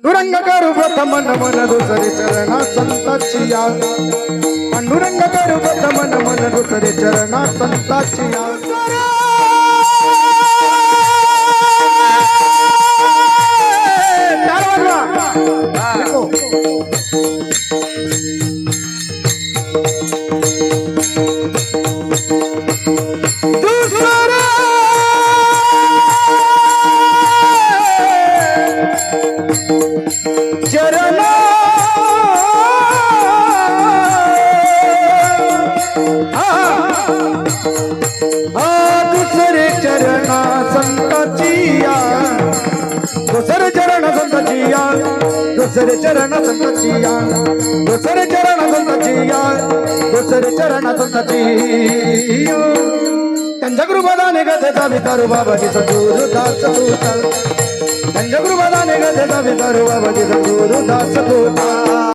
पांडुरंग करू प्रथम मन दुसरे चरणा संताची या पांडुरंग करू प्रथम मन दुसरे चरणा संताची या दुसरे चरणा संताचिया दुसरे चरण संताचिया दुसरे चरण संताचिया दुसरे चरण संताचिया दुसरे चरण संताचिया त्यांच्या कृपादाने गदेचा वितारू बाबाजी सद्गुरु दास तूता त्यांच्या कृपादाने गदेचा वितारू बाबाजी सद्गुरु दास तूता